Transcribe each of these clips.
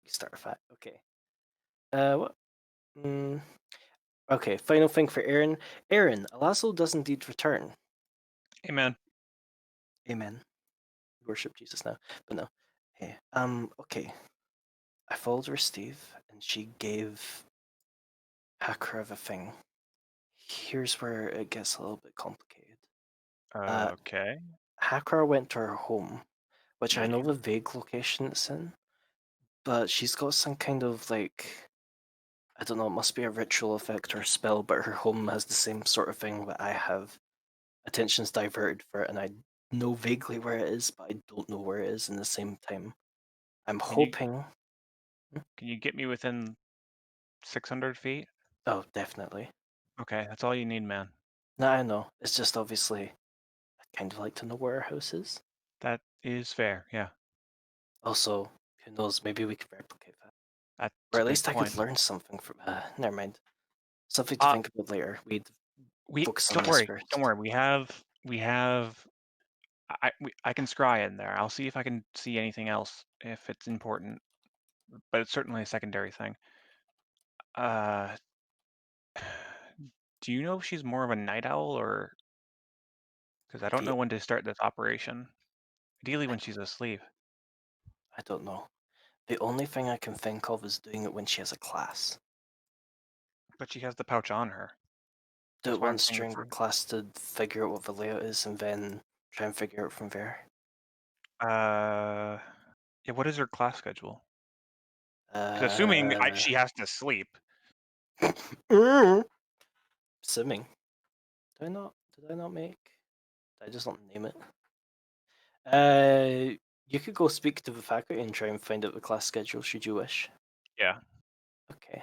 Start a fact. Okay. What? Mm, okay. Final thing for Aaron. Aaron, Alazzo does indeed return. Amen. Amen. Worship Jesus now, but no. Hey. Okay. I followed her, Steve, and she gave Hacker of a thing. Here's where it gets a little bit complicated. Uh, Okay. Hacker went to her home, which I know Yeah. the vague location it's in, but she's got some kind of like, I don't know, it must be a ritual effect or spell, but her home has the same sort of thing that I have. Attention's diverted for it, and I know vaguely where it is, but I don't know where it is in the same time. I'm Can you hoping. can you get me within 600 feet? Oh, definitely. Okay, that's all you need, man. No, I know. It's just obviously I kind of like to know where our house is. That is fair. Yeah, Also, who knows? Maybe we could replicate that, that's or a at good least I could point. learn something from. Never mind. Something to Uh, think about later. We'd we focus on don't this worry, don't first. worry. We have. I can scry in there. I'll see if I can see anything else if it's important, but it's certainly a secondary thing. Uh, do you know if she's more of a night owl or because I don't The know when to start this operation? Ideally, I when don't, she's asleep, I don't know. The only thing I can think of is doing it when she has a class. but she has the pouch on her. Do That's it why I'm once saying during her class to figure out what the layout is, and then try and figure out from there. Uh, yeah. What is her class schedule? 'Cause assuming Uh, she has to sleep. Simming. Did I not? Did I not make? Did I just not name it? Uh, you could go speak to the faculty and try and find out the class schedule, should you wish. Yeah. Okay.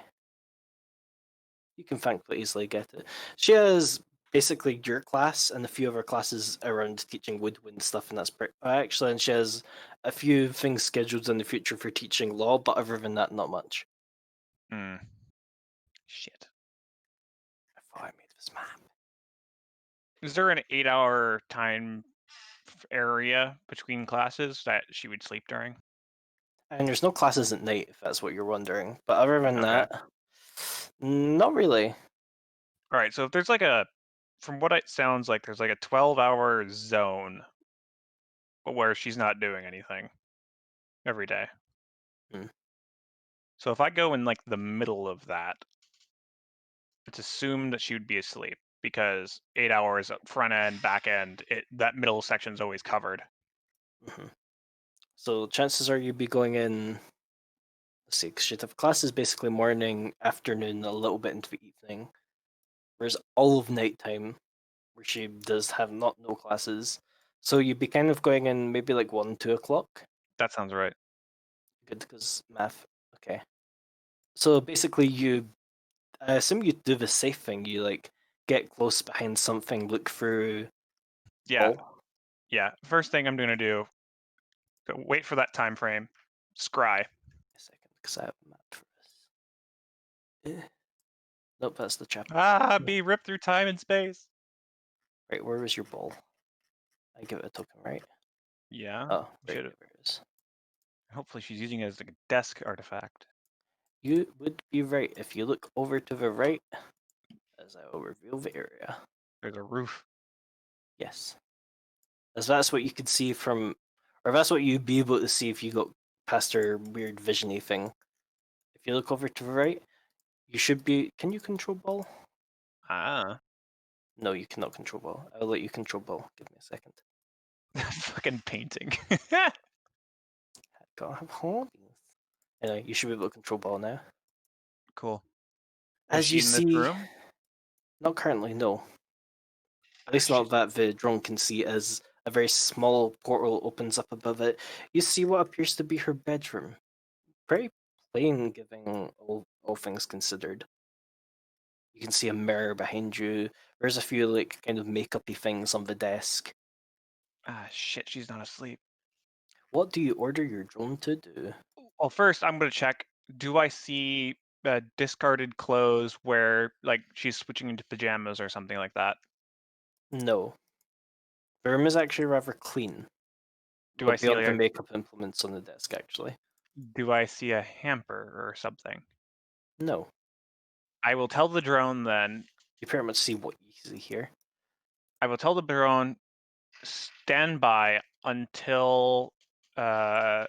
You can thankfully easily get it. She has basically your class and a few other classes around teaching woodwind stuff, and that's pretty. Actually, and she has a few things scheduled in the future for teaching law, but other than that, not much. Hmm. Shit. I thought I made this map. Is there an 8-hour time area between classes that she would sleep during? And there's no classes at night, if that's what you're wondering. But other than Okay. that, not really. All right. So if there's like from what it sounds like, there's like a 12-hour zone where she's not doing anything every day. Hmm. So if I go in like the middle of that, it's assumed that she would be asleep because 8 hours at front end, back end, that middle section's always covered. Hmm. So chances are you'd be going in. Let's see, 'cause she'd have classes basically morning, afternoon, a little bit into the evening. Whereas all of nighttime, where she does have not no classes. So you'd be kind of going in maybe like 1, 2 o'clock. That sounds right. Good because math. Okay. So basically, I assume you do the safe thing. You like get close behind something, look through Yeah. all. Yeah. First thing I'm gonna do, wait for that time frame, scry. A second, because I have a map for this. Nope, that's the chapel. Ah, Yeah. be ripped through time and space. Right, where was your ball? I give it a token, right? Yeah. Oh, We right, should. there it is. Hopefully, she's using it as like a desk artifact. You would be right if you look over to the right, as I will reveal the area. There's a roof. Yes. As that's what you could see from, or that's what you'd be able to see if you got past her weird visiony thing. If you look over to the right, you should be. Can you control ball? Ah, No, you cannot control ball. I'll let you control ball. Give me a second. fucking painting. Gotta have hobbies. Anyway, you should be able to control ball now. Cool. Is As you she in this see, room? not currently, no. At Ah, least not shit. that the drone can see, as a very small portal opens up above it. You see what appears to be her bedroom. Pretty plain, given all things considered. You can see a mirror behind you. There's a few like kind of makeupy things on the desk. Ah, shit. She's not asleep. What do you order your drone to do? Well, first I'm gonna check. Do I see discarded clothes where like she's switching into pajamas or something like that? No. The room is actually rather clean. Do Well, I see beyond the like makeup implements on the desk, actually. Do I see a hamper or something? No. I will tell the drone then. You pretty much see what you see here. I will tell the drone stand by until uh,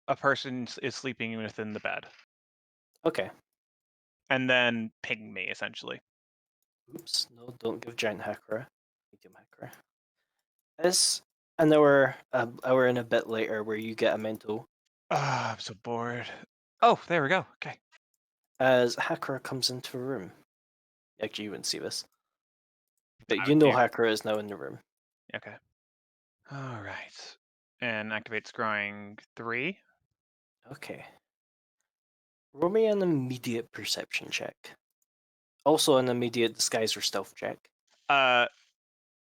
a person is sleeping within the bed, Okay. and then ping me essentially. Oops. No, don't give giant Hakura. Medium Hakura. It's an hour and a bit later where you get a mental Ah, I'm so bored. Oh, there we go. Okay. as Hakura comes into the room. Actually, you wouldn't see this, but I you would know be Hakura is now in the room. okay. All right. And activate scrying 3. Okay. Roll me an immediate perception check. Also an immediate disguise or stealth check. Uh,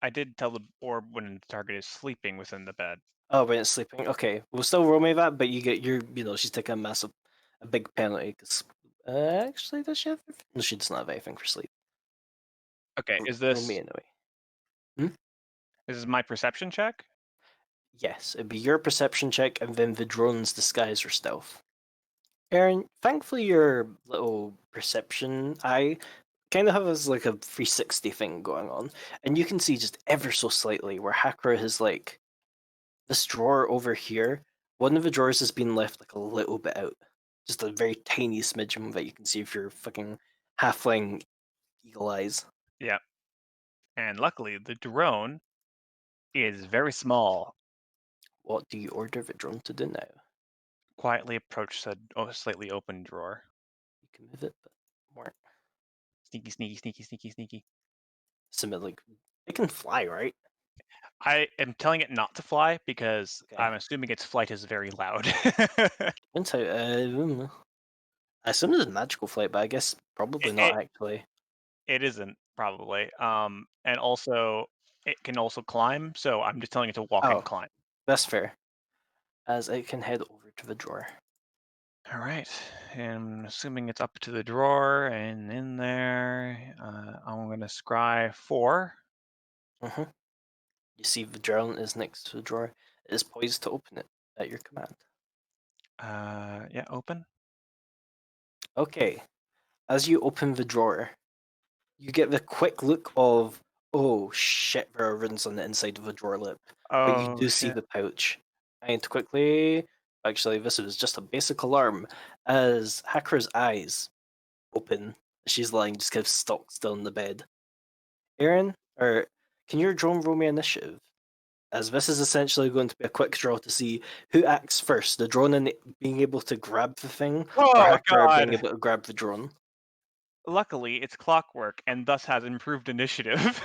I did tell the orb when the target is sleeping within the bed. Oh, when it's sleeping. Okay, we'll still roll me that, but she's taking a big penalty. Cause, actually, does she have? No, she doesn't have anything for sleep. Okay, Roll me anyway. Hmm? is this my perception check? Yes, it'd be your perception check and then the drone's disguise or stealth. Aaron, thankfully your little perception eye kind of has like a 360 thing going on, and you can see just ever so slightly where Hakra has like this drawer over here. One of the drawers has been left like a little bit out, just a very tiny smidgen that you can see if you're fucking halfling eagle eyes. Yeah. And luckily, the drone is very small. What do you order the drone to do now? Quietly approach said slightly open drawer. You can move it, but more Sneaky, sneaky, sneaky, sneaky, sneaky. similar. Like it can fly, right? I am telling it not to fly because Okay. I'm assuming its flight is very loud. Depends how. I assume it's a magical flight, but I guess probably it, not actually. it isn't probably. And also it can also climb, so I'm just telling it to walk and Oh, climb. that's fair. As it can head over to the drawer. All right, and I'm assuming it's up to the drawer and in there. I'm gonna scry 4. hmm You see the drone is next to the drawer. It is poised to open it at your command. Yeah, open. Okay. As you open the drawer, you get the quick look of, oh shit, there are runes on the inside of the drawer lip. But you Oh do see shit. the pouch. And quickly, actually, this was just a basic alarm, as Hakra's eyes open. She's lying just kind of stock still in the bed. Aaron, or can your drone roll me initiative? As this is essentially going to be a quick draw to see who acts first, the drone in being able to grab the thing, or Oh Hakra being god. able to grab the drone. Luckily, it's clockwork and thus has improved initiative.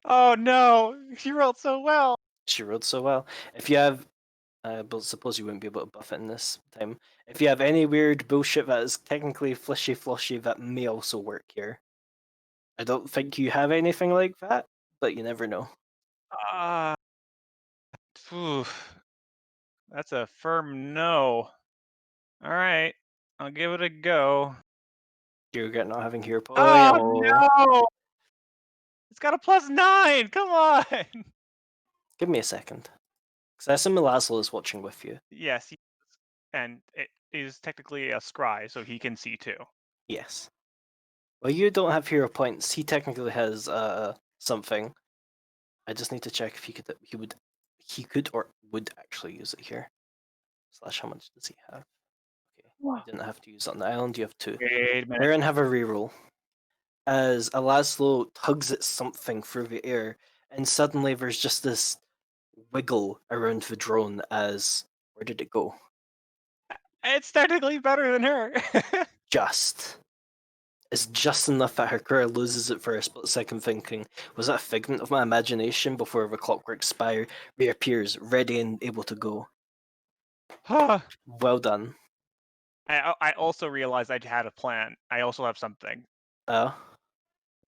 Oh no, she rolled so well. She rolled so well. If you have, but suppose you wouldn't be able to buff it in this time. If you have any weird bullshit that is technically flishy floshy, that may also work here. I don't think you have anything like that, but you never know. Ah, phew, that's a firm no. All right, I'll give it a go. You regret not having hero point. Oh Oh, no, it's got a +9. Come on. give me a second. Because I assume Laszlo is watching with you. Yes, and it is technically a scry, so he can see too. Yes. Well, you don't have hero points. He technically has something. I just need to check if he could or would actually use it here. Slash, how much does he have? Okay, you didn't have to use it on the island. You have two. Wait a minute. Aaron, have a reroll. As Laszlo tugs at something through the air, and suddenly there's just this wiggle around the drone. As where did it go? It's technically better than her. Just. It's just enough that her career loses it for a split second, thinking, was that a figment of my imagination before the clockwork spire reappears, ready and able to go? Huh. Well done. I also realized I had a plan. I also have something. Oh.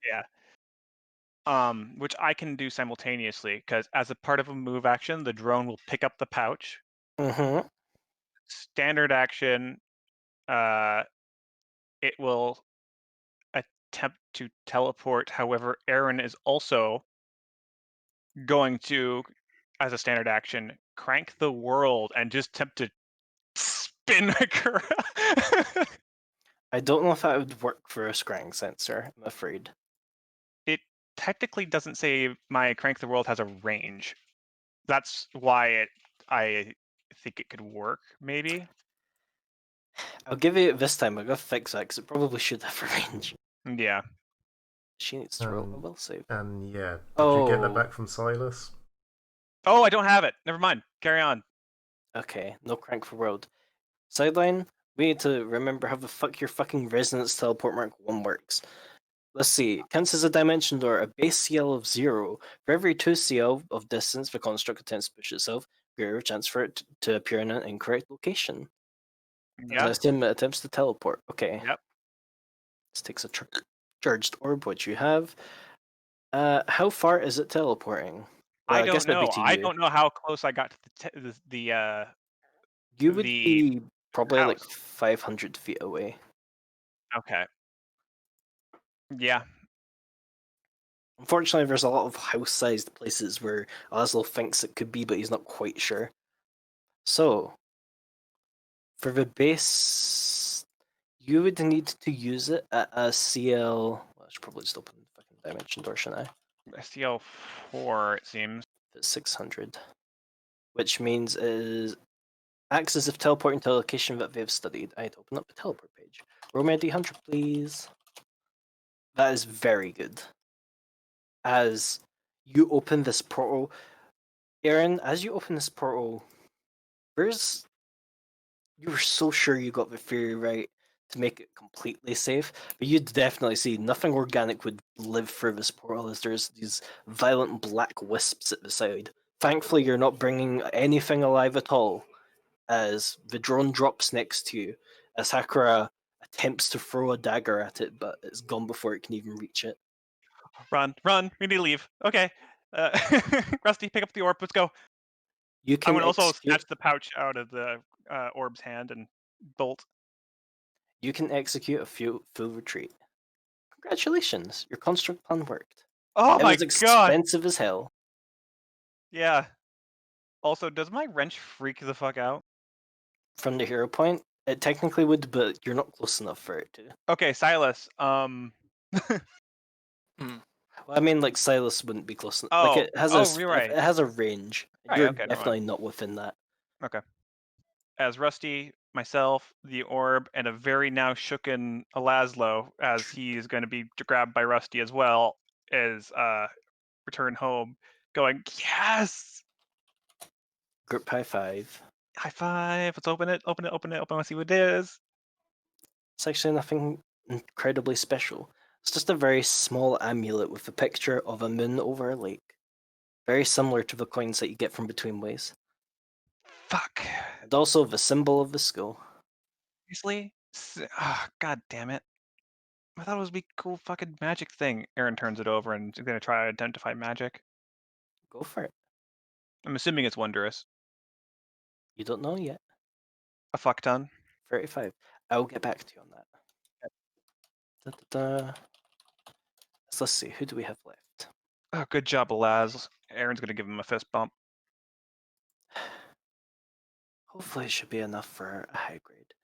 Yeah. Which I can do simultaneously because as a part of a move action, the drone will pick up the pouch. Mm-hmm. Standard action, uh, it will attempt to teleport. However, Aaron is also going to, as a standard action, crank the world and just attempt to spin Makura. I don't know if that would work for a scrying sensor, I'm afraid. It technically doesn't say my Crank the World has a range. That's why I think it could work, maybe. I'll give you it this time. I'm gonna fix that because it probably should have a range. Yeah. She needs to roll a And will save. and yeah, did you get that Oh, back from Silas? Oh, I don't have it. Never mind. Carry on. okay. No crank for world. Sideline, we need to remember how the fuck your fucking resonance teleport mark 1 works. Let's see. Counts as a dimension door, a base CL of 0. For every 2 CL of distance the construct attempts to push itself, greater chance for it to appear in an incorrect location. As I Yeah. assume it attempts to teleport. Okay. Yep. This takes a charged orb, which you have. How far is it teleporting? Well, I I guess don't that'd be know. to I you. don't know how close I got to You would the be probably like house. 500 feet away. Okay. Yeah. Unfortunately, there's a lot of house-sized places where Oslo thinks it could be, but he's not quite sure. So, for the base, you would need to use it at a CL. Well, I should probably just open the fucking dimension door, shouldn't I? STL4, it seems. If it's 600, which means it is acts as if teleporting to a location that they've studied. I'd open up the teleport page. Roll me a D100, please. That is very good. As you open this portal, Aaron, as you open this portal, there's you were so sure you got the theory right to make it completely safe, but you'd definitely see nothing organic would live through this portal as there's these violent black wisps at the side. Thankfully, you're not bringing anything alive at all, as the drone drops next to you, as Sakura attempts to throw a dagger at it, but it's gone before it can even reach it. Run, run. We need to leave. Okay. Uh, Rusty, pick up the orb. Let's go. You I'm can gonna also execute snatch the pouch out of the orb's hand and bolt. you can execute a full retreat. Congratulations, your construct plan worked. Oh It my was god. expensive as hell. Yeah. Also, does my wrench freak the fuck out? From the hero point, it technically would, but you're not close enough for it to. Okay, Silas. Hmm. Well, I mean, like Silas wouldn't be close enough. Like Oh, it has oh, you're right. it has a range, and Right. you're Okay, never mind. definitely not within that. Okay. As Rusty, myself, the orb, and a very now shooken Laszlo, as he is going to be grabbed by Rusty as well, is return home, going yes. Group high five. High five. Let's open it. Open it. Open it. Open. Let's see what it is. It's actually nothing incredibly special. It's just a very small amulet with a picture of a moon over a lake. Very similar to the coins that you get from Between Ways. Fuck. And also the symbol of the skull. Seriously? God damn it. I thought it was a cool fucking magic thing. Aaron turns it over and is gonna try to identify magic. Go for it. I'm assuming it's wondrous. You don't know yet. A fuck ton. 35. I'll get back to you on that. Da, da, da. So let's see, who do we have left? Oh, good job, Laz. Aaron's gonna give him a fist bump. Hopefully it should be enough for a high grade.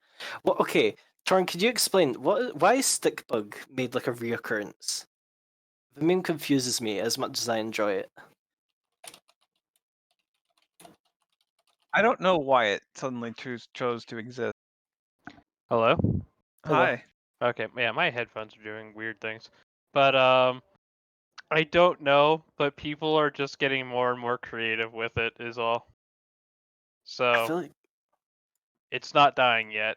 Well, okay, Torn, could you explain why is Stickbug made like a reoccurrence? The meme confuses me as much as I enjoy it. I don't know why it suddenly chose to exist. Hello? Hello. Hi. Okay, yeah, my headphones are doing weird things. But I don't know, but people are just getting more and more creative with it is all. I So, feel like it's not dying yet.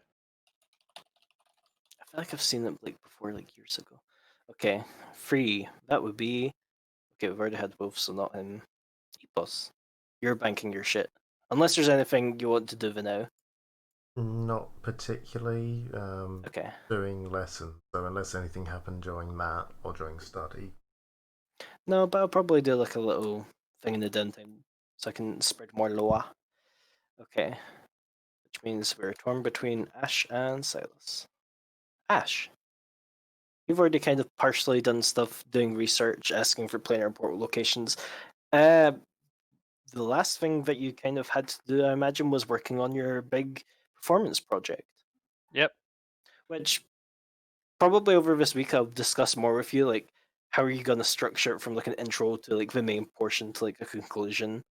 I've seen it like before, like years ago. Okay, free. That would be okay. We've already had both, so not him. Epos. You're banking your shit. Unless there's anything you want to do for now. Not particularly. Okay. Doing lessons. So unless anything happened during that or during study. No, but I'll probably do like a little thing in the downtime so I can spread more loa. Okay. Which means we're torn between Ash and Silas. Ash, you've already kind of partially done stuff, doing research, asking for planar portal locations. The last thing that you kind of had to do, I imagine, was working on your big performance project. Yep. Which probably over this week I'll discuss more with you, like how are you going to structure it from like an intro to like the main portion to like a conclusion.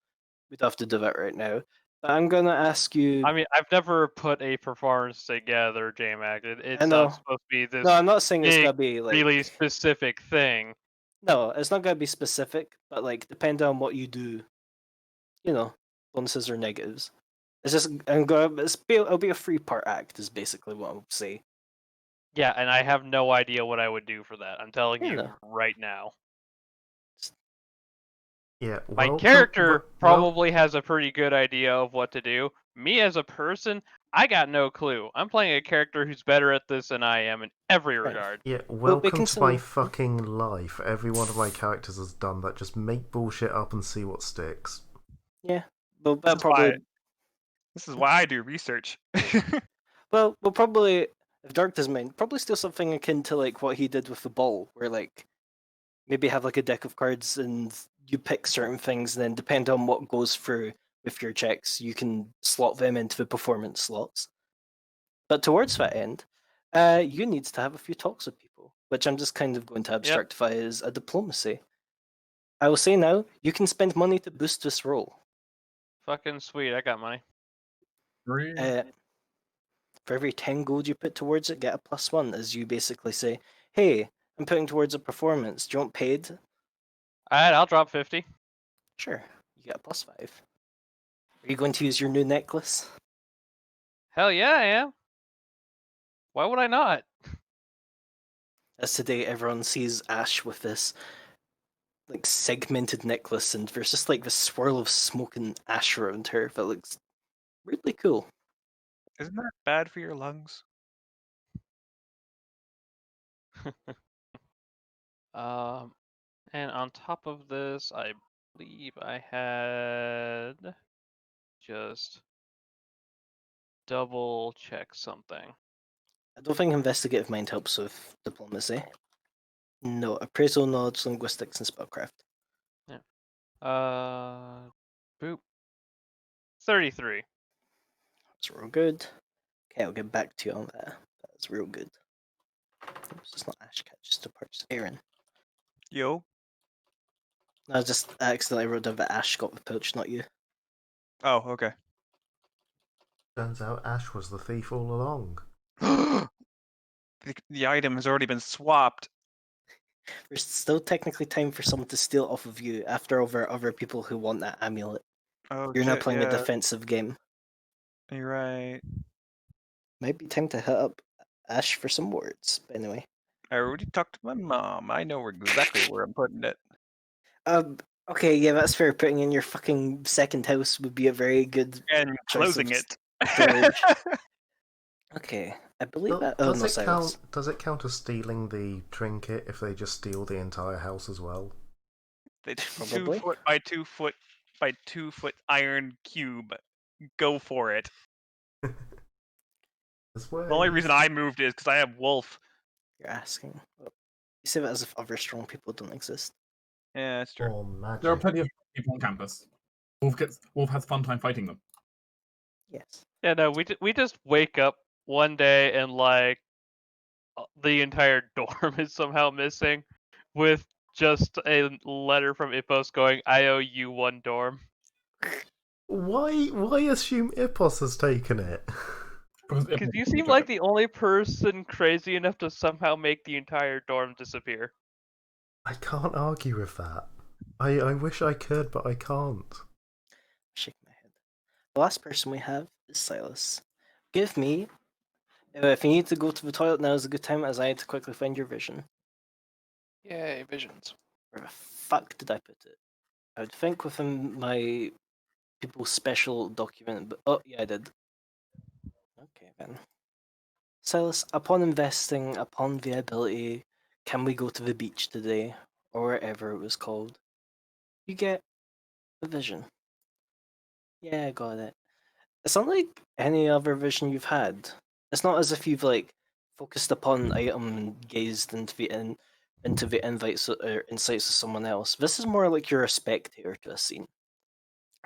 We'd have to do that right now. But I'm gonna ask you. I mean, I've never put a performance together, JMac. It's know. not supposed to be this No, I'm not saying it's big, gonna be like really specific thing. No, it's not gonna be specific, but like depending on what you do, you know, bonuses or negatives. It's just it'll be a 3-part act is basically what I would say. Yeah, and I have no idea what I would do for that. I'm telling Yeah, you no. right now. Yeah, My welcome- character wel- probably has a pretty good idea of what to do. Me as a person, I got no clue. I'm playing a character who's better at this than I am in every Right. regard. Yeah, Well, we welcome can to my still- fucking life. Every one of my characters has done that. Just make bullshit up and see what sticks. Yeah, but This that is probably. why- This is why I do research. Well, we'll probably, if Dark doesn't mind, probably still something akin to like what he did with the ball, where like maybe have like a deck of cards and you pick certain things, and then depend on what goes through with your checks, you can slot them into the performance slots. But towards that end, you need to have a few talks with people, which I'm just kind of going to abstractify as a diplomacy. I will say now, you can spend money to boost this roll. Fucking sweet, I got money. For every 10 gold you put towards it, get a +1, as you basically say, hey, I'm putting towards a performance. Do you want paid? Alright, I'll drop 50. Sure, you get a +5. Are you going to use your new necklace? Hell yeah, I am. Why would I not? As today everyone sees Ash with this like segmented necklace, and there's just like this swirl of smoke and ash around her that looks really cool. Isn't that bad for your lungs? And on top of this, I believe I had just double check something. I don't think investigative mind helps with diplomacy. No, appraisal, knowledge, linguistics, and spellcraft. Boop. 33. That's real good. Okay, I'll get back to you on that. That's real good. Oops, it's not Ash Cat, just a purchase. Aaron. Yo. I just accidentally wrote down that Ash got the pouch, not you. Oh, okay. Turns out Ash was the thief all along. The item has already been swapped. There's still technically time for someone to steal it off of you after over other people who want that amulet. Oh, You're now shit, playing yeah. a defensive game. You're right. Might be time to hit up Ash for some words. But anyway. I already talked to my mom. I know exactly where I'm putting it. Okay, yeah, that's fair. Putting in your fucking second house would be a very good And choice closing of it. storage. Okay, I believe that. Oh, Does no, it Silas. count? Does it count as stealing the trinket if they just steal the entire house as well? The Probably. 2 foot by 2 foot by 2 foot iron cube. Go for it. The only reason I moved is because I have wolf. You're asking. You say that as if other strong people don't exist. Yeah, that's true. Or magic? There are plenty of people on campus. Wolf has a fun time fighting them. Yes. Yeah, no, we just wake up one day and like the entire dorm is somehow missing, with just a letter from Ipos going, "I owe you one dorm." Why assume Ipos has taken it? Because you seem like the only person crazy enough to somehow make the entire dorm disappear. I can't argue with that. I wish I could, but I can't. Shake my head. The last person we have is Silas. Give me. If you need to go to the toilet, now is a good time, as I had to quickly find your vision. Yay, visions. Where the fuck did I put it? I would think within my people's special document, but oh yeah, I did. Okay then. Silas, upon investing upon the ability, can we go to the beach today, or wherever it was called? You get the vision. Yeah, I got it. It's not like any other vision you've had. It's not as if you've like focused upon item and gazed into the invites or insights of someone else. This is more like you're a spectator to a scene.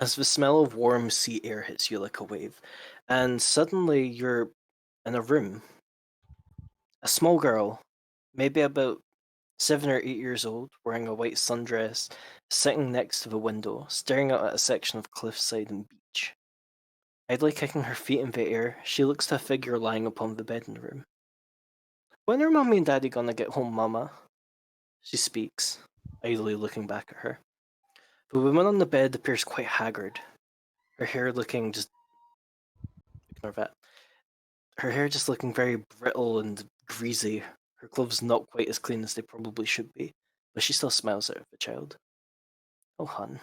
as the smell of warm sea air hits you like a wave, and suddenly you're in a room. A small girl, maybe about 7 or 8 years old, wearing a white sundress, sitting next to the window, staring out at a section of cliffside and beach. Idly kicking her feet in the air, she looks to a figure lying upon the bed in the room. When are Mummy and Daddy gonna get home, Mama? She speaks, idly looking back at her. The woman on the bed appears quite haggard, her hair looking just. Ignore that. Her hair just looking very brittle and greasy, her clothes not quite as clean as they probably should be, but she still smiles at the child. Oh, hon,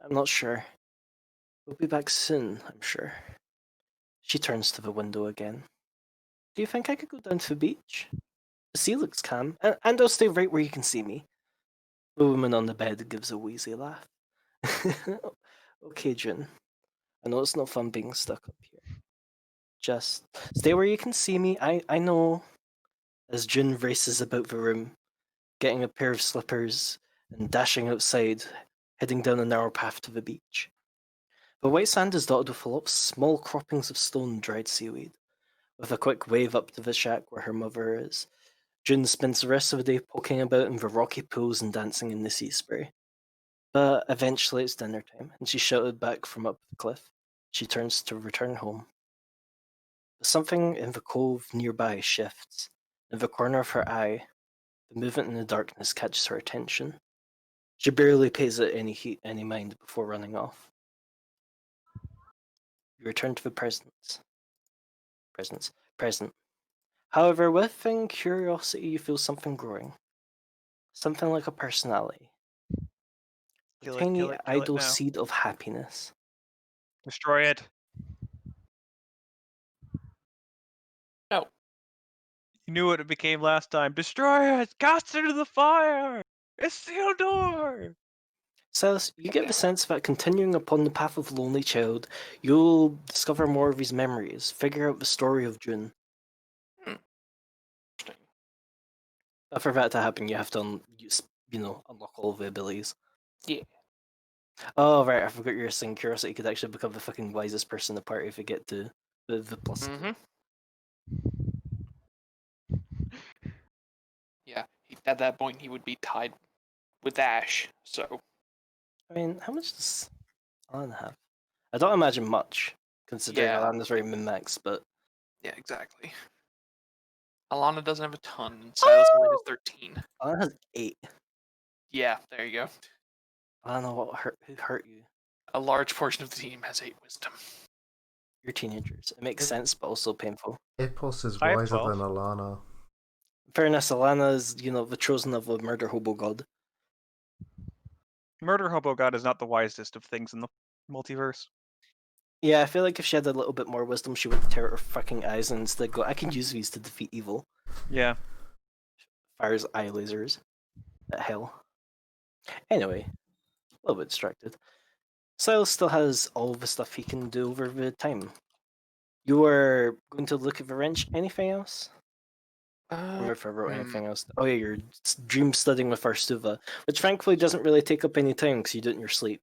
I'm not sure. We'll be back soon, I'm sure. She turns to the window again. Do you think I could go down to the beach? The sea looks calm, and I'll stay right where you can see me. The woman on the bed gives a wheezy laugh. Okay, Jun. I know it's not fun being stuck up here. Just stay where you can see me. I know. As Jun races about the room, getting a pair of slippers and dashing outside, heading down a narrow path to the beach. The white sand is dotted with lots of small croppings of stone and dried seaweed. With a quick wave up to the shack where her mother is, June spends the rest of the day poking about in the rocky pools and dancing in the sea spray. But eventually it's dinner time, and she's shouted back from up the cliff. She turns to return home. But something in the cove nearby shifts. In the corner of her eye, the movement in the darkness catches her attention. She barely pays it any mind before running off. You return to the present. However, within curiosity, you feel something growing. Something like a personality. A Kill it, tiny kill it, kill it idle now. seed of happiness. Destroy it. No. You knew what it became last time. Destroy it! Cast it into the fire! Isildur! Silas, you get the Damn it. sense that continuing upon the path of Lonely Child, you'll discover more of his memories, figure out the story of June. Interesting. But for that to happen, you have to, unlock all of the abilities. Yeah. Oh, right, I forgot you were saying Curiosity could actually become the fucking wisest person in the party if you get to the plus. Mm-hmm. Yeah. At that point, he would be tied with Ash. So. I mean, how much does Alan have? I don't imagine much, considering Yeah. Alan is very min-max, but... Yeah. Exactly. Alana doesn't have a ton, and Silas only has 13. Alan has 8. Yeah. There you go. I don't know who hurt you. A large portion of the team has 8 wisdom. You're teenagers. It makes sense, but also painful. Ipos is I have wiser 12. than Alana. In fairness, Alana is, the chosen of the murder hobo god. Murder Hobo God is not the wisest of things in the multiverse. Yeah, I feel like if she had a little bit more wisdom, she would tear out her fucking eyes and instead go, I can use these to defeat evil. Yeah. Fires eye lasers. At hell. Anyway, a little bit distracted. Silas still has all the stuff he can do over the time. You were going to look at the wrench. Anything else? I don't remember if I wrote anything else. Oh yeah, you're dream studying with Arstuva, which frankly doesn't really take up any time because you do it in your sleep.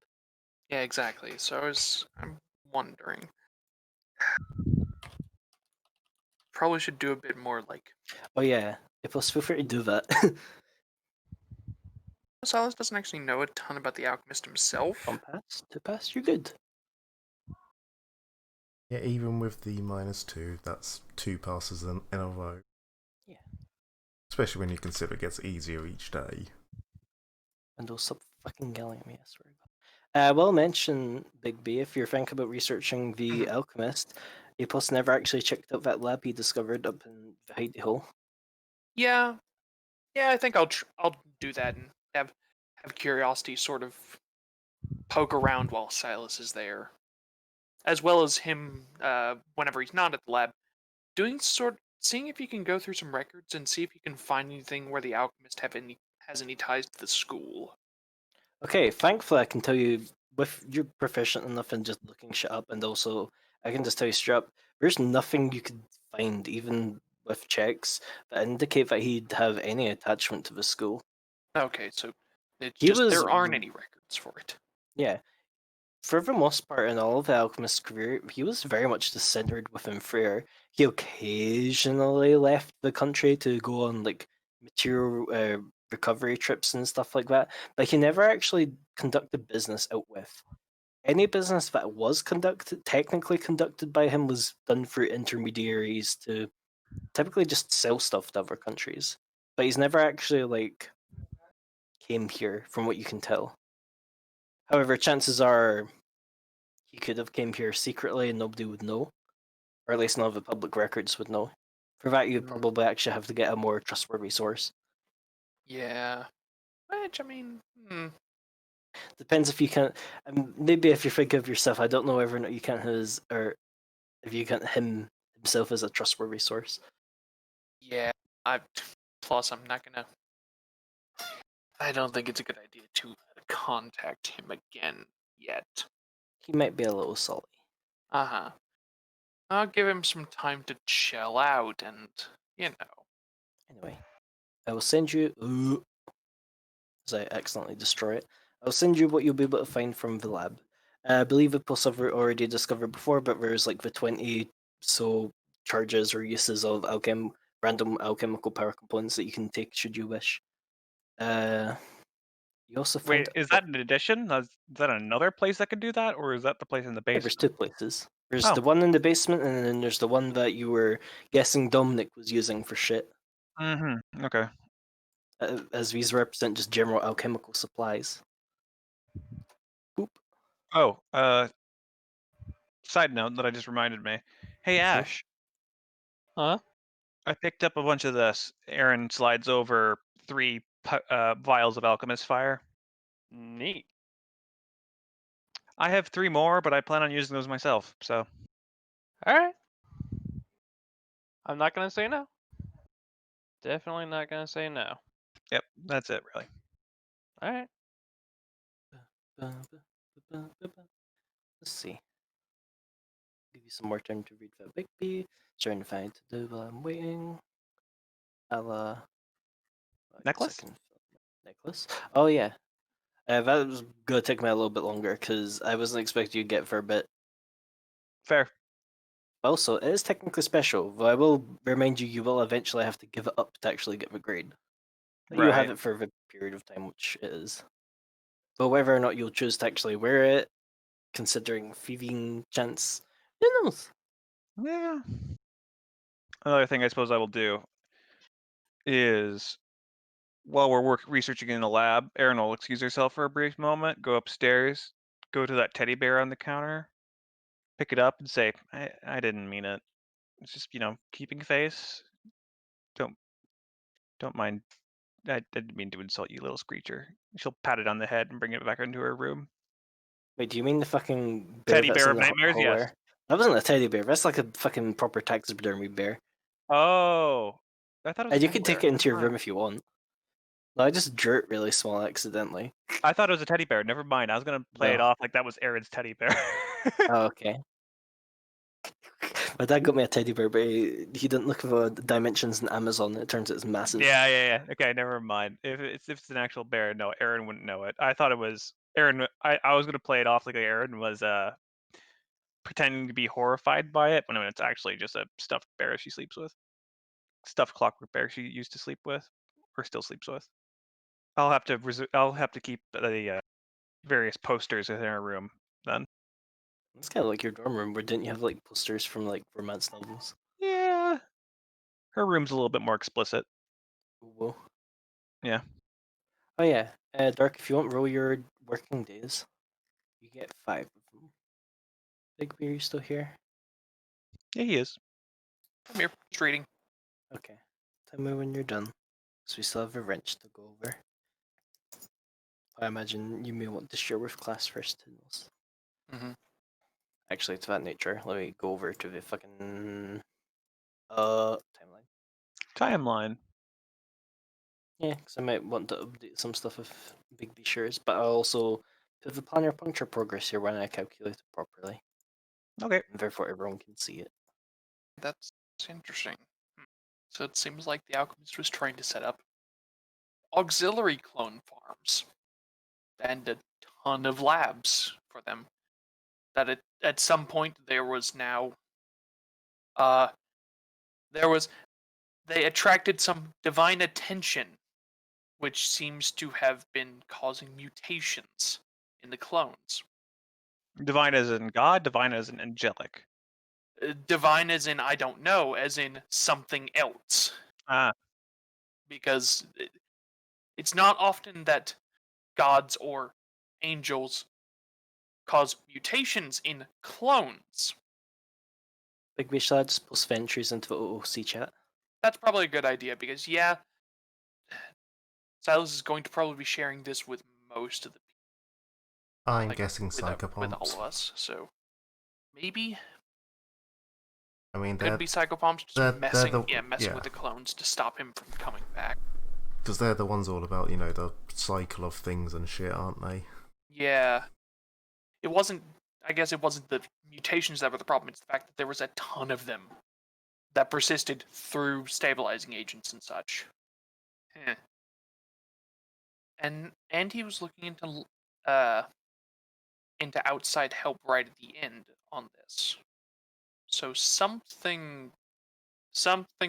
Yeah, exactly. So I'm wondering. Probably should do a bit more like. Oh yeah, Ipos, feel free to do that. Silas doesn't actually know a ton about the alchemist himself. 1 pass, 2 pass, you're good. Yeah, even with the -2, that's 2 passes in a row. Yeah. Especially when you consider it gets easier each day. And they'll stop fucking yelling at me, I swear to God. I will mention, Big B, if you're thinking about researching the alchemist, Ipos never actually checked out that lab he discovered up in the Hidey Hole. Yeah, I think I'll do that and have curiosity sort of poke around while Silas is there, as well as him whenever he's not at the lab, seeing if you can go through some records and see if you can find anything where the alchemist has any ties to the school. Okay, thankfully I can tell you, with you're proficient enough in just looking shit up, and also I can just tell you straight up, there's nothing you could find, even with checks, that indicate that he'd have any attachment to the school. Okay, so it's He just was- there aren't any records for it. Yeah, for the most part, in all of the alchemist's career, he was very much just centered within Freyr. He occasionally left the country to go on like material recovery trips and stuff like that, but he never actually conducted business out with. Any business that was technically conducted by him, was done through intermediaries to typically just sell stuff to other countries. But he's never actually like came here, from what you can tell. However, chances are he could have came here secretly and nobody would know, or at least none of the public records would know. For that, you'd probably actually have to get a more trustworthy source. Yeah. Which, I mean, Depends if you can. Maybe if you think of yourself, I don't know whether or not you count his, or if you count himself as a trustworthy source. yeah. Plus, I'm not gonna. I don't think it's a good idea to contact him again yet. He might be a little salty. Uh-huh. I'll give him some time to chill out and, you know. Anyway, I will send you. As I accidentally destroy it, I'll send you what you'll be able to find from the lab. I believe it was already discovered before, but there's like the 20 so charges or uses of random alchemical power components that you can take should you wish. You also find Wait, is that an addition? Is that another place that can do that, or is that the place in the there's basement? two places. There's Oh. the one in the basement, and then there's the one that you were guessing Dominic was using for shit. Mm-hmm. Okay. As these represent just general alchemical supplies. Boop. Oh, side note that I just reminded me. Hey, Ash. Huh? I picked up a bunch of this. Aaron slides over 3 vials of alchemist fire. Neat. I have 3 more, but I plan on using those myself. So. All right. I'm not gonna say no. Definitely not gonna say no. Yep, that's it, really. All right. Let's see. Give you some more time to read that Bigby. Trying to find to do while I'm waiting. I'll Necklace? Necklace. Oh yeah. That was gonna take me a little bit longer because I wasn't expecting you to get for a bit. Fair. Also, it is technically special, though I will remind you, you will eventually have to give it up to actually get the grade. But you have Right. it for the period of time which it is. But whether or not you'll choose to actually wear it, considering thieving chance, who knows? Yeah. Another thing I suppose I will do is, while we're researching in the lab, Erin will excuse herself for a brief moment, go upstairs, go to that teddy bear on the counter, pick it up, and say, "I didn't mean it. It's just, keeping face. Don't mind. I didn't mean to insult you, little screecher." She'll pat it on the head and bring it back into her room. Wait, do you mean the fucking bear Teddy that's bear in of the nightmares, yes. hallway? That wasn't a teddy bear. That's like a fucking proper taxidermy bear. Oh, I thought it was a And you teddy can bear. take it into your Never room mind. if you want. No, I just drew it really small accidentally. I thought it was a teddy bear. Never mind. I was gonna play it No. off like that was Aaron's teddy bear. Oh, okay. My dad got me a teddy bear, but he didn't look at the dimensions in Amazon. It turns out it's massive. Yeah. Okay, never mind. If it's an actual bear, no, Aaron wouldn't know it. I thought it was Aaron. I was gonna play it off like Aaron was pretending to be horrified by it, when it's actually just a stuffed bear she sleeps with, stuffed clockwork bear she used to sleep with, or still sleeps with. I'll have to keep the various posters in her room then. It's kind of like your dorm room, where didn't you have like posters from like romance novels? Yeah, her room's a little bit more explicit. Whoa. Yeah. Oh yeah, Dark. If you want roll your working days, you get 5 of them. Big Bear, you still here? Yeah, he is. I'm here, just reading. Okay. Tell me when you're done. So we still have a wrench to go over. I imagine you may want to share with class first, Tiddles. Mm-hmm. Actually, to that nature, let me go over to the fucking timeline. Timeline. Yeah, because I might want to update some stuff if Big B shares, but I'll also put the planner puncture progress here when I calculate it properly. Okay. And therefore everyone can see it. That's interesting. So it seems like the alchemist was trying to set up auxiliary clone farms and a ton of labs for them. that at some point there was now uh there was they attracted some divine attention, which seems to have been causing mutations in the clones. Divine as in God, divine as in angelic. Divine as in I don't know, as in something else. Ah, Because it's not often that gods or angels cause mutations in clones. Like we should just post entries into the OOC chat. That's probably a good idea because, yeah, Silas is going to probably be sharing this with most of the people. I'm Like, guessing with all psychopomps. of us, so maybe I mean, could be psychopomps just they're messing yeah. with the clones to stop him from coming back. Because they're the ones all about, the cycle of things and shit, aren't they? Yeah, it wasn't. I guess it wasn't the mutations that were the problem. It's the fact that there was a ton of them that persisted through stabilizing agents and such. Heh. And he was looking into outside help right at the end on this. So something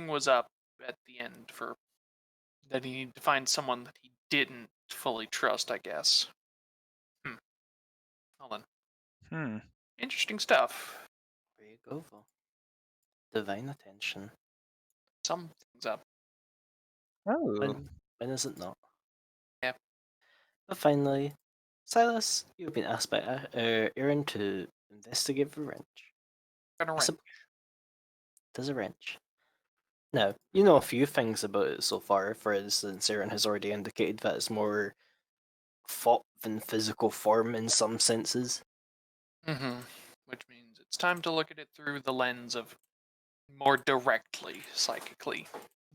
was up at the end for that he needed to find someone that he didn't fully trust, I guess. Well then. Interesting stuff. There you go, though. Divine attention. Something's up. oh. When is it not? Yeah. But finally, Silas, you've been asked by Aaron to investigate the wrench. Gonna wrench. There's a wrench. Now, you know a few things about it so far. For instance, Aaron has already indicated that it's more thought than physical form in some senses. Mm-hmm. Which means it's time to look at it through the lens of more directly psychically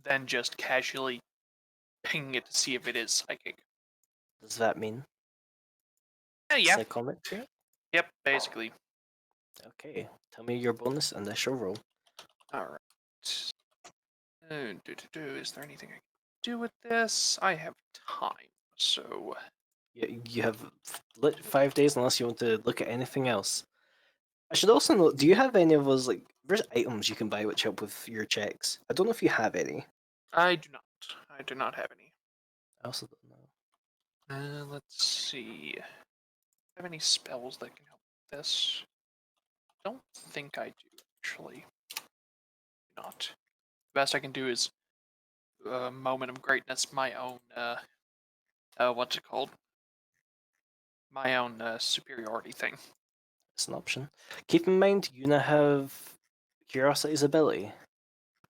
than just casually pinging it to see if it is psychic. Does that mean Yeah. psychometry? Yep, basically. Okay, tell me your bonus and I shall roll. Alright. Is there anything I can do with this? I have time, so... You have 5 days unless you want to look at anything else. I should also note, do you have any of those, there's items you can buy which help with your checks? I don't know if you have any. I do not. I do not have any. I also don't know. Let's see. Do I have any spells that can help with this? Don't think I do, actually. Not. The best I can do is Moment of Greatness, my own, what's it called? My own superiority thing. It's an option. Keep in mind, you now have Curiosity's ability.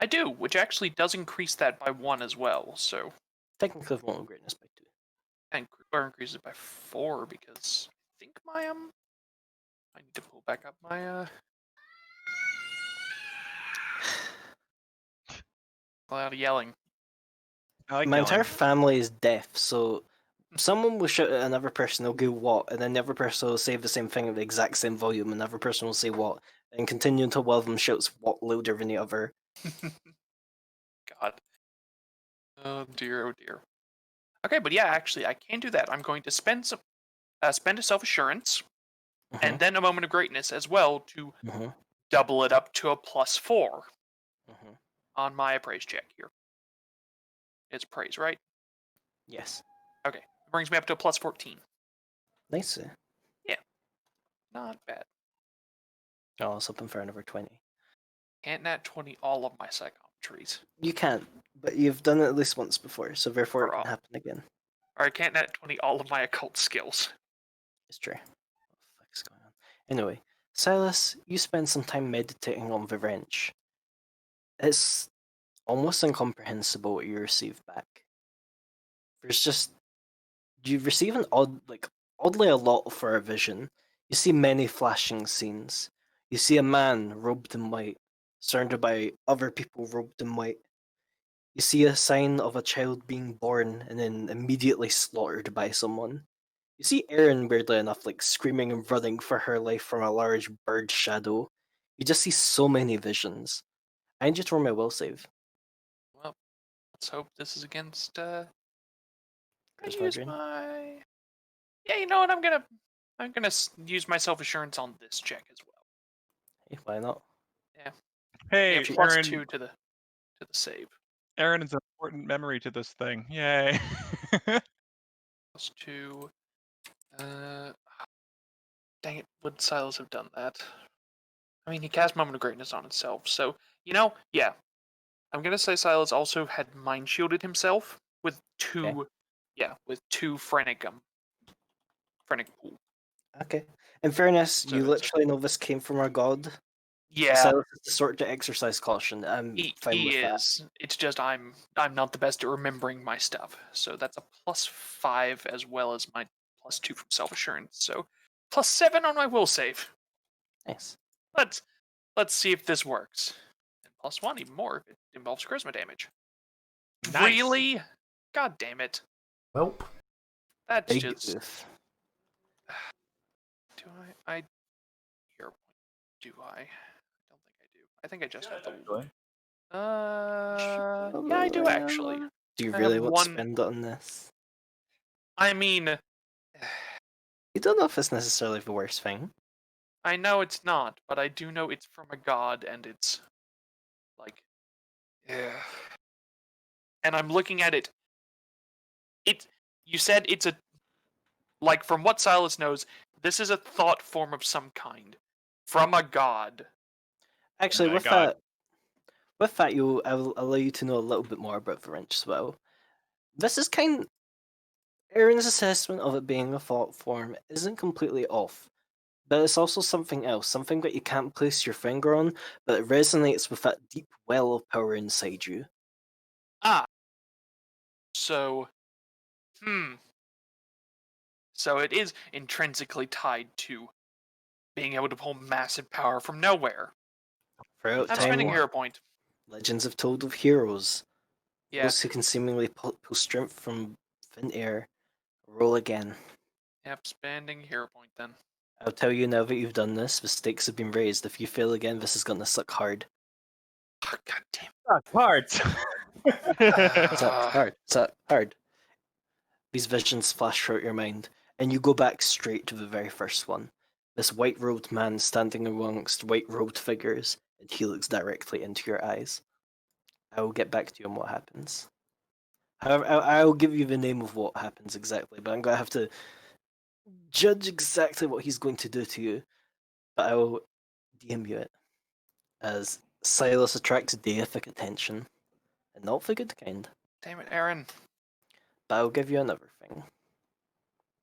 I do, which actually does increase that by 1 as well, so... Technically, Moment of Greatness by 2. Or increase it by 4, because I think my, I need to pull back up my, a lot of yelling. I like My yelling. entire family is deaf, so someone will shout at another person, they'll go what, and then the other person will say the same thing at the exact same volume, and another person will say what, and continue until one of them shouts what louder than the other. God. Oh dear, oh dear. Okay, but yeah, actually, I can do that. I'm going to spend a self-assurance, and then a moment of greatness as well to double it up to a +4 on my appraise check here. It's praise, right? Yes. Okay, it brings me up to a +14. Nice. Yeah, not bad. Oh, I was hoping for another 20. Can't nat 20 all of my psychometries. You can't, but you've done it at least once before, so therefore it For all. can happen again. Or I can't nat 20 all of my occult skills. It's true. What the fuck is going on? Anyway, Silas, you spend some time meditating on the wrench. It's almost incomprehensible what you receive back. There's just you receive an oddly a lot for a vision. You see many flashing scenes. You see a man robed in white, surrounded by other people robed in white. You see a sign of a child being born and then immediately slaughtered by someone. You see Erin, weirdly enough, screaming and running for her life from a large bird shadow. You just see so many visions. I need you to roll my will save. Well, let's hope this is against, I Charisma use drain. my... Yeah, you know what, I'm gonna I'm gonna use my self-assurance on this check as well. Hey, why not? Hey, Yeah, plus Aaron. 2 to the save. Aaron is an important memory to this thing. Yay. Plus 2. Dang it, would Silas have done that? I mean, he cast Moment of Greatness on himself, so, yeah. I'm gonna say Silas also had Mind Shielded himself with 2, with 2 Frantic Pool. Okay. In fairness, So you it's literally know this came from our god. Yeah, Silas is the sort to exercise caution. I'm fine he with that. is. It's just I'm not the best at remembering my stuff, so that's a plus 5 as well as my plus 2 from self-assurance, so plus 7 on my will save. Nice. Let's see if this works. And plus 1 even more if it involves charisma damage. Nice. Really? God damn it. Welp. That's Big just. oof. Do I here do I? I don't think I do. I think I just have the yeah, I do actually. Do you I really have want to one- spend it on this? I mean, You don't know if it's necessarily the worst thing. I know it's not, but I do know it's from a god and it's like yeah. And I'm looking at it. You said it's a like from what Silas knows, this is a thought form of some kind from a god. Actually, My with God. that, I'll allow you to know a little bit more about the wrench as well. This is Aaron's assessment of it being a thought form isn't completely off, but it's also something else, something that you can't place your finger on, but it resonates with that deep well of power inside you. So, So it is intrinsically tied to being able to pull massive power from nowhere. Throughout I'm time, spending a hero point. legends have told of heroes, Yeah, those who can seemingly pull strength from thin air. Roll again. yep, spending a hero point then. I'll tell you now that you've done this, the stakes have been raised. If you fail again, this is gonna suck hard. Oh, God damn. Cards. Suck hard. Suck hard. These visions flash throughout your mind, and you go back straight to the very first one. This white-robed man standing amongst white-robed figures, and he looks directly into your eyes. I will get back to you on what happens. However, I'll give you the name of what happens exactly, but I'm gonna have to judge exactly what he's going to do to you. But I will DM you it, as Silas attracts deific attention, and not the good kind. Damn it, Aaron. But I'll give you another thing,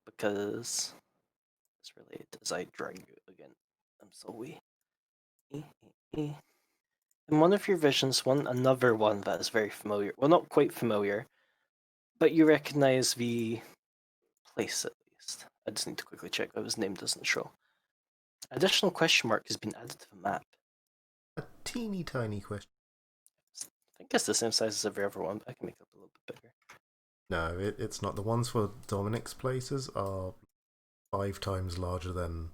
because it's related as I drag you again. I'm so wee. In one of your visions, another one that is very familiar. Well, not quite familiar, but you recognize the place at least. I just need to quickly check that his name doesn't show. Additional question mark has been added to the map. A teeny tiny question. I think it's the same size as every other one, but I can make it a little bit bigger. No, it's not. The ones for Dominic's places are 5 times larger than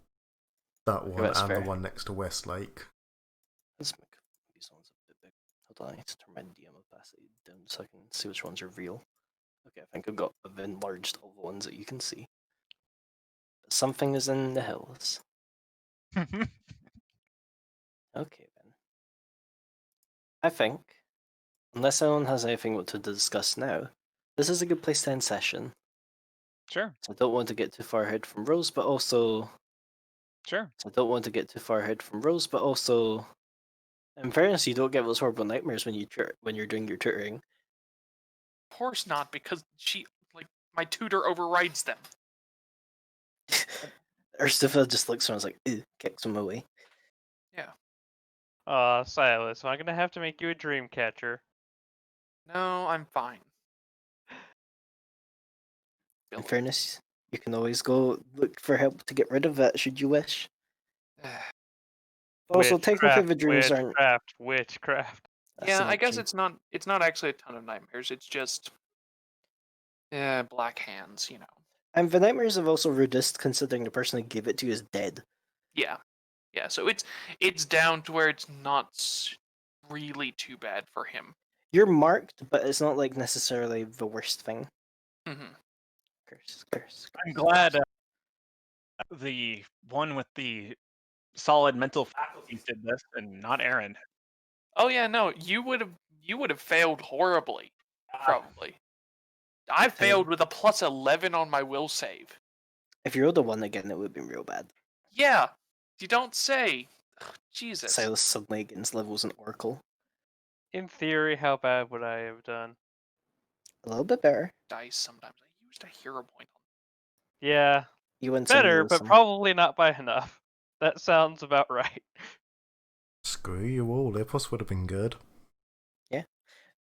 that one that's and fair. the one next to Westlake. Let's make these ones a bit big. Hold on, I need to turn my DM opacity down so I can see which ones are real. Okay, I think I've enlarged all the ones that you can see. But something is in the hills. Okay then. I think, unless anyone has anything to discuss now, this is a good place to end session. Sure. So I don't want to get too far ahead from Rose, but also... Sure. So I don't want to get too far ahead from Rose, but also... In fairness, you don't get those horrible nightmares when you're doing your tutoring. Of course not, because my tutor overrides them. Erstafel just looks around and is like, ew, kicks him away. Yeah. Silas, am I gonna have to make you a dream catcher? No, I'm fine. In fairness, you can always go look for help to get rid of that, should you wish. Also, technically the dreams aren't... Witchcraft. That's Yeah, an I guess option. it's not actually a ton of nightmares. It's just black hands, And the nightmares have also reduced considering the person who gave it to you is dead. Yeah. Yeah, so it's down to where it's not really too bad for him. You're marked, but it's not like necessarily the worst thing. Mm-hmm. Curse. I'm glad the one with the solid mental faculties did this, and not Aaron. Oh yeah, no, you would have failed horribly, probably. I failed with a +11 on my will save. If you rolled a 1 again, it would have been real bad. Yeah, you don't say. Ugh, Jesus. Silas suddenly gains levels in Oracle. In theory, how bad would I have done? A little bit better. Dice sometimes. I used a hero point on. Yeah, You win better, some, but probably not by enough. That sounds about right. Screw you all. Ipos would have been good.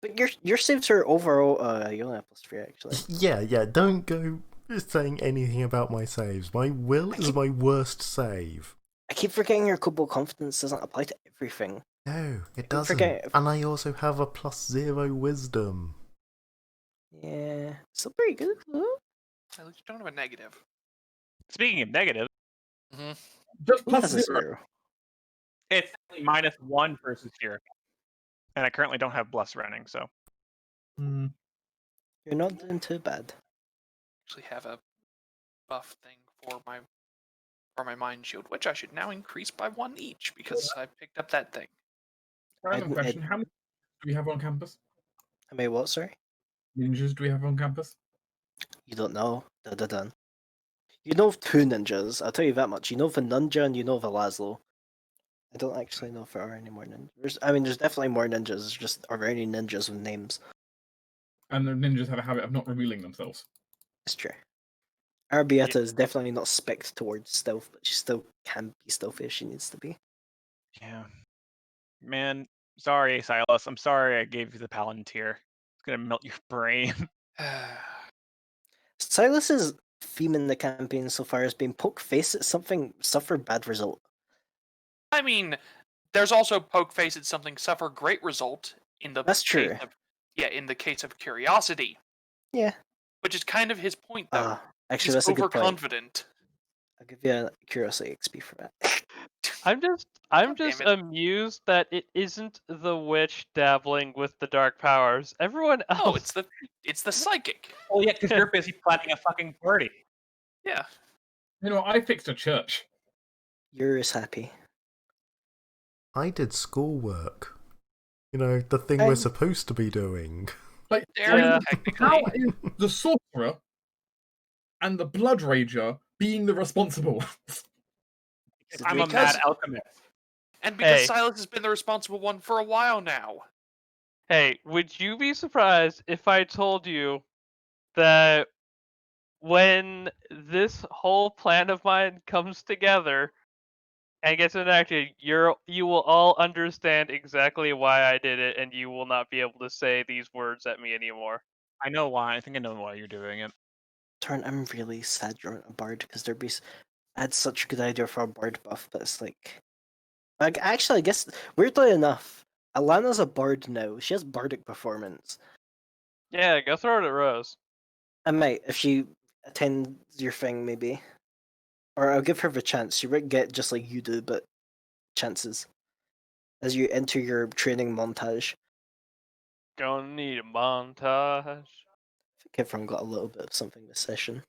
But your saves are overall. You only have +3 actually. Yeah. Don't go saying anything about my saves. My will is my worst save. I keep forgetting your Kobold confidence doesn't apply to everything. No, it keep doesn't. forgetting- And I also have a +0 wisdom. Yeah, still pretty good. Huh? At least you don't have a negative. Speaking of negative, Just Who has a +0. 0? it's -1 versus here. And I currently don't have Bless running, so. Hmm. You're not doing too bad. Actually have a buff thing for my mind shield, which I should now increase by 1 each because I picked up that thing. Random question: how many do we have on campus? How many what? Sorry, Ninjas do we have on campus? you don't know. Dun. You know of 2 ninjas. I'll tell you that much. You know of a Nunja and you know of a Laszlo. I don't actually know if there are any more ninjas. There's definitely more ninjas. It's just are there any ninjas with names? And the ninjas have a habit of not revealing themselves. It's true. Arabieta is definitely not spec'd towards stealth, but she still can be stealthy if she needs to be. Yeah. Man, sorry, Silas. I'm sorry I gave you the Palantir. It's gonna melt your brain. Silas's theme in the campaign so far has been poke face at something, suffer bad result. I mean, there's also poke face at something, suffer great result in the That's true. case of, in the case of curiosity. Yeah. Which is kind of his point, though. Actually, He's that's a good point. overconfident. I'll give you a curiosity XP for that. I'm God just damn it. amused that it isn't the witch dabbling with the dark powers. Everyone else. Oh, it's the psychic. Oh yeah, because you're busy planning a fucking party. Yeah. You know, I fixed a church. You're as happy. I did schoolwork. You know, the thing we're supposed to be doing. Like, Yeah. how is the sorcerer and the blood rager being the responsible ones? I'm a mad alchemist. And because Hey. Silas has been the responsible one for a while now. Hey, would you be surprised if I told you that when this whole plan of mine comes together and gets enacted, you will all understand exactly why I did it, and you will not be able to say these words at me anymore. I know why. I think I know why you're doing it. Tarn, I'm really sad you're a bard because I had such a good idea for a bard buff, but it's like actually, I guess weirdly enough, Alana's a bard now. She has bardic performance. Yeah, go throw it at Rose. I might if she attends your thing, maybe, or I'll give her the chance. She won't get just like you do, but chances as you enter your training montage. Gonna need a montage. I think everyone got a little bit of something this session.